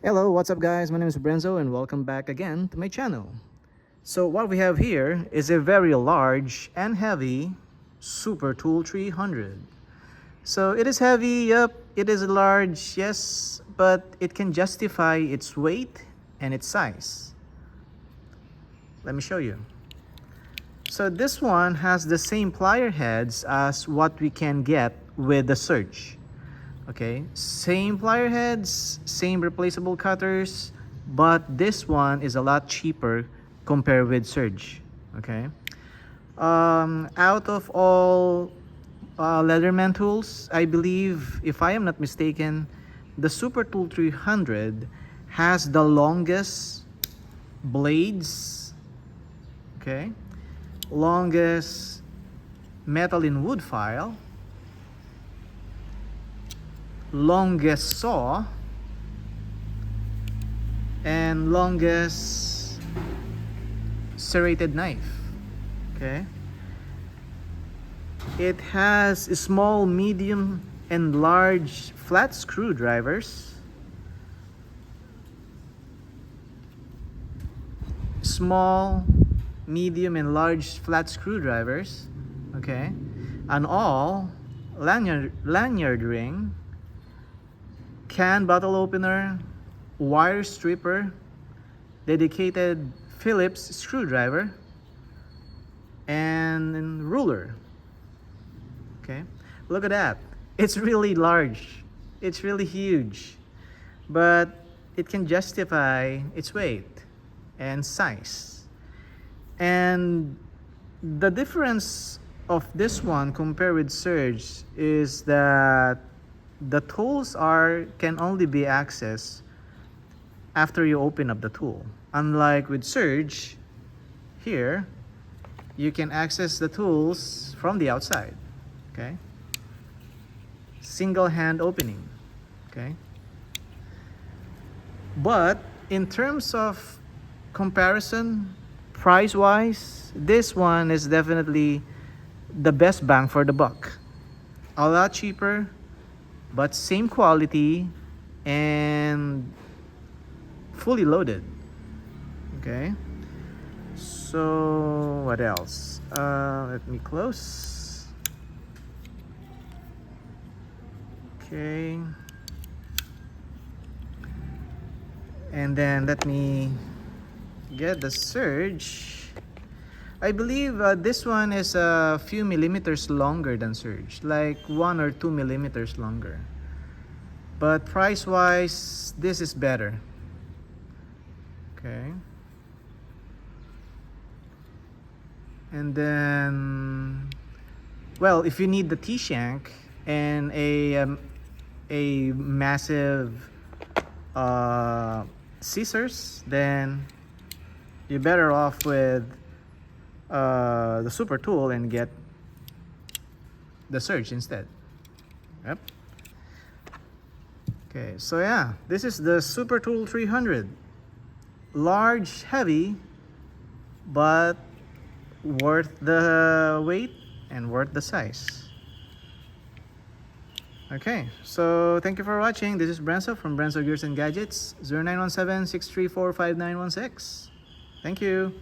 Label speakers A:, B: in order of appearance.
A: Hello, what's up guys? My name is Brenzo and welcome back again to my channel. So what we have here is a very large and heavy Super Tool 300. So it is heavy, yep, it is large, yes, but it can justify its weight and its size. Let me show you. So this one has the same plier heads as what we can get with the Surge. Okay, same plier heads, same replaceable cutters, but this one is a lot cheaper compared with Surge. Okay, out of all Leatherman tools, I believe, if I am not mistaken, the Super Tool 300 has the longest blades. Okay, longest metal in wood file, longest saw, and longest serrated knife. Okay, it has small, medium, and large flat screwdrivers, small, medium, and large flat screwdrivers. Okay, an all lanyard ring, can bottle opener, wire stripper, dedicated Phillips screwdriver, and ruler. Okay, look at that. It's really large. It's really huge, but it can justify its weight and size. And the difference of this one compared with Surge is that the tools can only be accessed after you open up the tool. Unlike with Surge, here you can access the tools from the outside. Okay, single hand opening. Okay, but in terms of comparison, price wise, this one is definitely the best bang for the buck. A lot cheaper, but same quality and fully loaded. Okay, so what else? Let me close. Okay, and then let me get the Surge. I believe this one is a few millimeters longer than Surge, like 1 or 2 millimeters longer. But price wise, this is better. Okay. And then, well, if you need the T-shank and a massive scissors, then you're better off with the Super Tool and get the Surge instead. Yep. Okay, so yeah, this is the Super Tool 300. Large, heavy, but worth the weight and worth the size. Okay, so thank you for watching. This is Brenzo from Brenzo Gears and Gadgets, 0917-634-5916. Thank you.